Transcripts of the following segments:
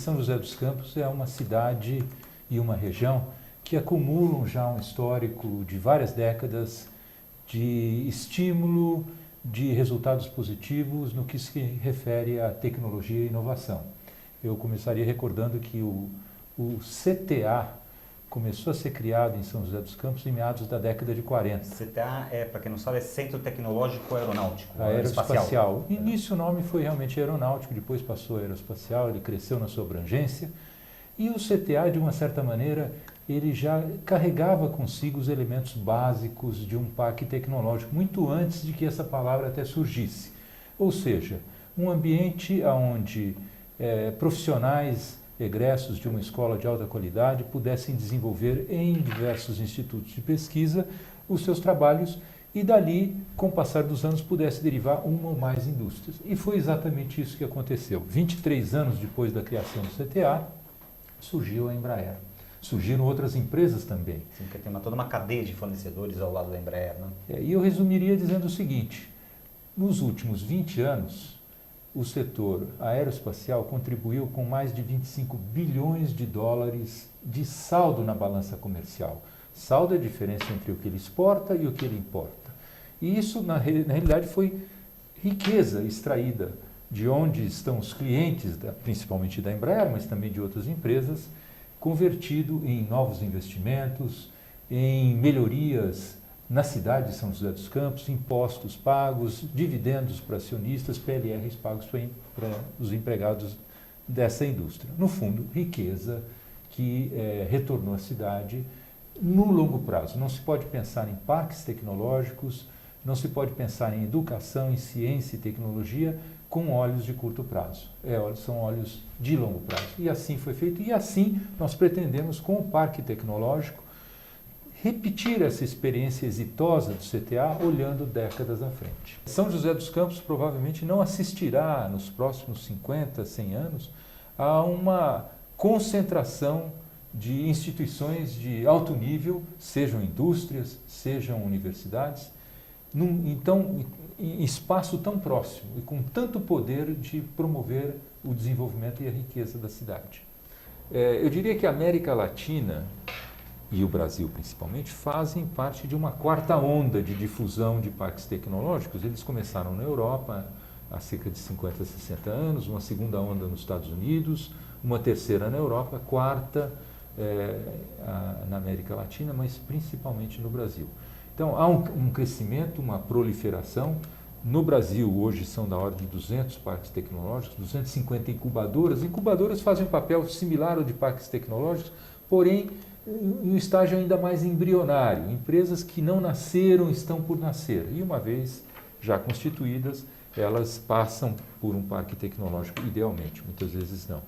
São José dos Campos é uma cidade e uma região que acumulam já um histórico de várias décadas de estímulo, de resultados positivos no que se refere à tecnologia e inovação. Eu começaria recordando que o CTA começou a ser criado em São José dos Campos em meados da década de 40. CTA, para quem não sabe, é Centro Tecnológico Aeronáutico. Aeroespacial. No início o nome foi realmente aeronáutico, depois passou a aeroespacial, ele cresceu na sua abrangência. E o CTA, de uma certa maneira, ele já carregava consigo os elementos básicos de um parque tecnológico, muito antes de que essa palavra até surgisse. Ou seja, um ambiente onde profissionais egressos de uma escola de alta qualidade pudessem desenvolver em diversos institutos de pesquisa os seus trabalhos e dali, com o passar dos anos, pudesse derivar uma ou mais indústrias. E foi exatamente isso que aconteceu. 23 anos depois da criação do CTA, surgiu a Embraer. Surgiram outras empresas também. Sim, porque tem toda uma cadeia de fornecedores ao lado da Embraer, né? E eu resumiria dizendo o seguinte: nos últimos 20 anos, o setor aeroespacial contribuiu com mais de 25 bilhões de dólares de saldo na balança comercial. Saldo é a diferença entre o que ele exporta e o que ele importa. E isso, na realidade, foi riqueza extraída de onde estão os clientes, principalmente da Embraer, mas também de outras empresas, convertido em novos investimentos, em melhorias na cidade de São José dos Campos, impostos pagos, dividendos para acionistas, PLRs pagos para os empregados dessa indústria. No fundo, riqueza que retornou à cidade no longo prazo. Não se pode pensar em parques tecnológicos, não se pode pensar em educação, em ciência e tecnologia com olhos de curto prazo. São olhos de longo prazo. E assim foi feito. E assim nós pretendemos, com o parque tecnológico, repetir essa experiência exitosa do CTA olhando décadas à frente. São José dos Campos provavelmente não assistirá nos próximos 50, 100 anos a uma concentração de instituições de alto nível, sejam indústrias, sejam universidades, em espaço tão próximo e com tanto poder de promover o desenvolvimento e a riqueza da cidade. Eu diria que a América Latina e o Brasil principalmente fazem parte de uma quarta onda de difusão de parques tecnológicos. Eles começaram na Europa há cerca de 50, 60 anos, uma segunda onda nos Estados Unidos, uma terceira na Europa, quarta na América Latina, mas principalmente no Brasil. Então, há um crescimento, uma proliferação. No Brasil, hoje, são da ordem de 200 parques tecnológicos, 250 incubadoras. Incubadoras fazem um papel similar ao de parques tecnológicos, porém, em um estágio ainda mais embrionário. Empresas que não nasceram, estão por nascer. E, uma vez já constituídas, elas passam por um parque tecnológico, idealmente, muitas vezes não.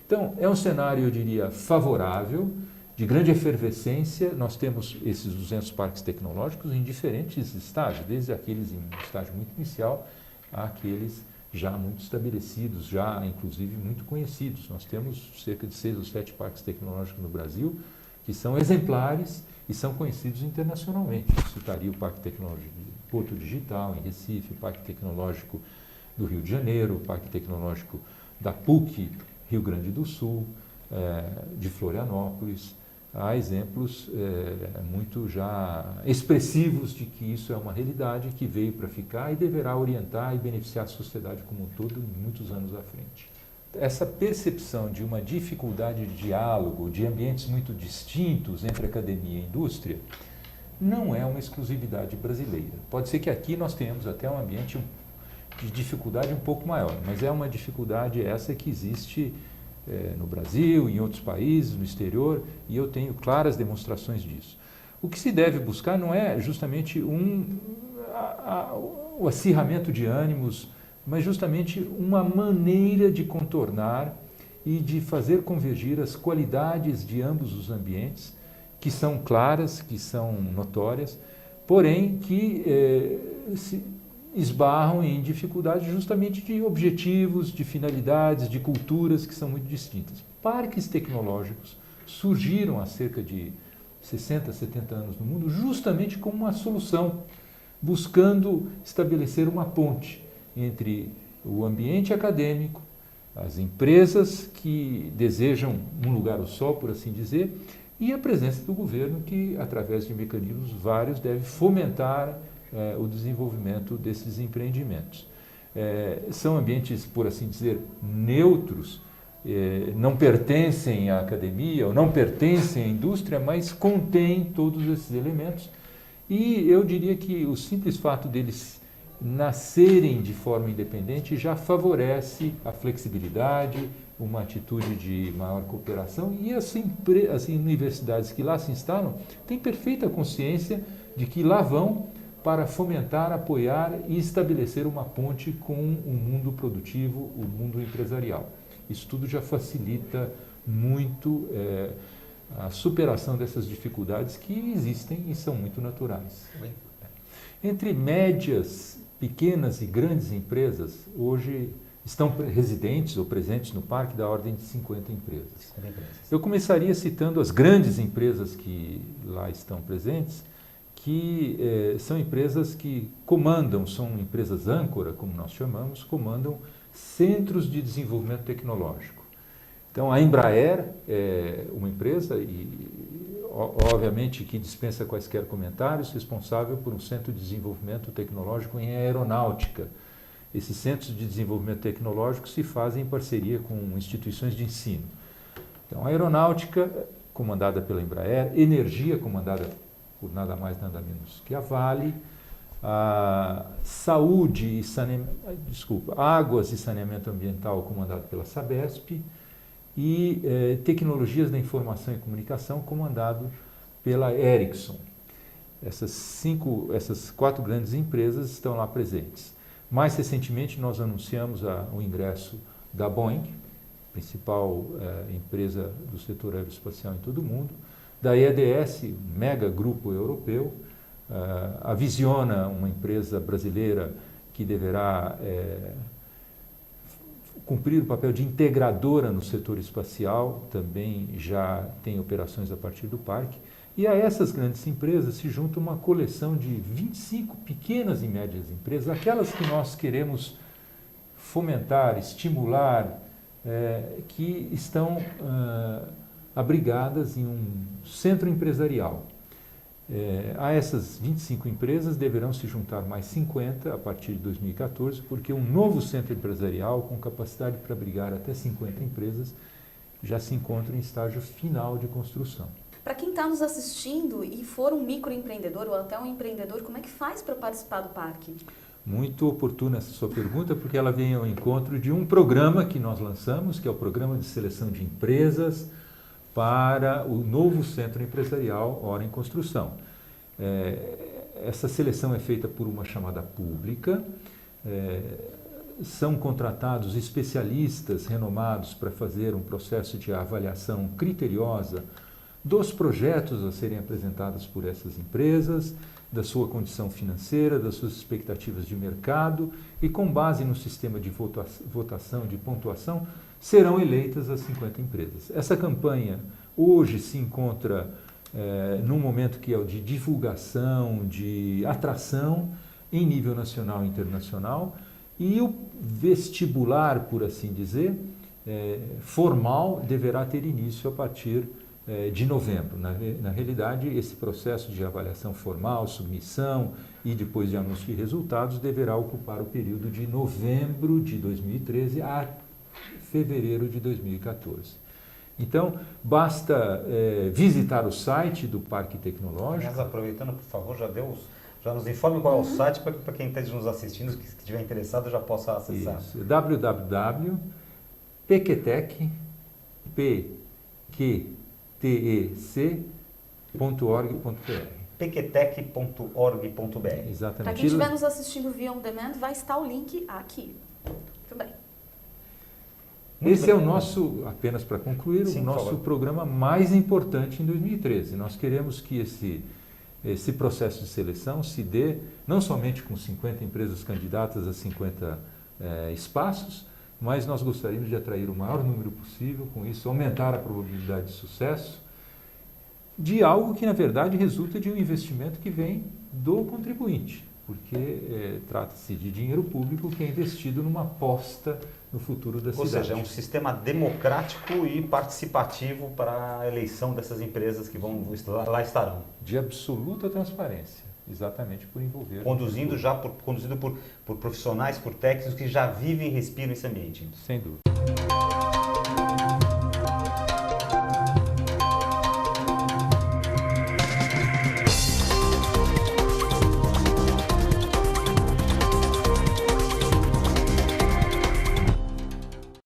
Então, é um cenário, eu diria, favorável, de grande efervescência. Nós temos esses 200 parques tecnológicos em diferentes estágios, desde aqueles em estágio muito inicial àqueles já muito estabelecidos, já inclusive muito conhecidos. Nós temos cerca de 6 ou 7 parques tecnológicos no Brasil que são exemplares e são conhecidos internacionalmente. Eu citaria o Parque Tecnológico de Porto Digital, em Recife, o Parque Tecnológico do Rio de Janeiro, o Parque Tecnológico da PUC, Rio Grande do Sul, de Florianópolis. Há exemplos muito já expressivos de que isso é uma realidade que veio para ficar e deverá orientar e beneficiar a sociedade como um todo muitos anos à frente. Essa percepção de uma dificuldade de diálogo, de ambientes muito distintos entre academia e indústria, não é uma exclusividade brasileira. Pode ser que aqui nós tenhamos até um ambiente de dificuldade um pouco maior, mas é uma dificuldade essa que existe no Brasil, em outros países, no exterior, e eu tenho claras demonstrações disso. O que se deve buscar não é justamente o acirramento de ânimos, mas justamente uma maneira de contornar e de fazer convergir as qualidades de ambos os ambientes, que são claras, que são notórias, porém que se esbarram em dificuldades justamente de objetivos, de finalidades, de culturas que são muito distintas. Parques tecnológicos surgiram há cerca de 60, 70 anos no mundo justamente como uma solução, buscando estabelecer uma ponte entre o ambiente acadêmico as empresas que desejam um lugar ao sol, por assim dizer, e a presença do governo que, através de mecanismos vários, deve fomentar o desenvolvimento desses empreendimentos. São ambientes, por assim dizer, neutros, não pertencem à academia ou não pertencem à indústria, mas contêm todos esses elementos. E eu diria que o simples fato deles nascerem de forma independente já favorece a flexibilidade, uma atitude de maior cooperação, e as universidades que lá se instalam têm perfeita consciência de que lá vão para fomentar, apoiar e estabelecer uma ponte com o mundo produtivo, o mundo empresarial. Isso tudo já facilita muito a superação dessas dificuldades que existem e são muito naturais. Entre médias, pequenas e grandes empresas, hoje estão residentes ou presentes no parque da ordem de 50 empresas. Eu começaria citando as grandes empresas que lá estão presentes, que são empresas que comandam, são empresas âncora, como nós chamamos, comandam centros de desenvolvimento tecnológico. Então, a Embraer é uma empresa, e obviamente que dispensa quaisquer comentários, responsável por um centro de desenvolvimento tecnológico em aeronáutica. Esses centros de desenvolvimento tecnológico se fazem em parceria com instituições de ensino. Então, a aeronáutica, comandada pela Embraer, energia, comandada por nada mais, nada menos que a Vale, a saúde e águas e saneamento ambiental, comandado pela Sabesp, e tecnologias da informação e comunicação, comandado pela Ericsson. Essas 4 grandes empresas estão lá presentes. Mais recentemente, nós anunciamos o ingresso da Boeing, principal empresa do setor aeroespacial em todo o mundo, da EADS, mega grupo europeu, a Visiona, uma empresa brasileira que deverá cumprir o papel de integradora no setor espacial, também já tem operações a partir do parque. E a essas grandes empresas se junta uma coleção de 25 pequenas e médias empresas, aquelas que nós queremos fomentar, estimular, que estão abrigadas em um centro empresarial. A essas 25 empresas deverão se juntar mais 50 a partir de 2014, porque um novo centro empresarial com capacidade para abrigar até 50 empresas já se encontra em estágio final de construção. Para quem está nos assistindo e for um microempreendedor ou até um empreendedor, como é que faz para participar do parque? Muito oportuna essa sua pergunta, porque ela vem ao encontro de um programa que nós lançamos, que é o Programa de Seleção de Empresas para o novo Centro Empresarial Hora em Construção. Essa seleção é feita por uma chamada pública, são contratados especialistas renomados para fazer um processo de avaliação criteriosa dos projetos a serem apresentados por essas empresas, da sua condição financeira, das suas expectativas de mercado, e com base no sistema de votação, de pontuação, serão eleitas as 50 empresas. Essa campanha hoje se encontra num momento que é o de divulgação, de atração em nível nacional e internacional, e o vestibular, por assim dizer, formal, deverá ter início a partir de novembro. Na realidade, esse processo de avaliação formal, submissão e depois de anúncio de resultados deverá ocupar o período de novembro de 2013 a fevereiro de 2014. Então, basta visitar o site do Parque Tecnológico. Mas aproveitando, por favor, já nos informe qual é o site para quem está nos assistindo, que estiver interessado, já possa acessar. Isso, www.pequetec.org.br. pequetec.org.br. Exatamente. Para quem estiver nos assistindo via on demand, vai estar o link aqui. Muito bem. Esse é o nosso, apenas para concluir, Sim, o nosso programa mais importante em 2013. Nós queremos que esse processo de seleção se dê não somente com 50 empresas candidatas a 50 espaços, mas nós gostaríamos de atrair o maior número possível, com isso aumentar a probabilidade de sucesso de algo que, na verdade, resulta de um investimento que vem do contribuinte. porque trata-se de dinheiro público que é investido numa aposta no futuro da cidade. Ou seja, é um sistema democrático e participativo para a eleição dessas empresas que lá estarão. De absoluta transparência, exatamente por envolver... Conduzido por profissionais, por técnicos que já vivem e respiram esse ambiente. Sem dúvida.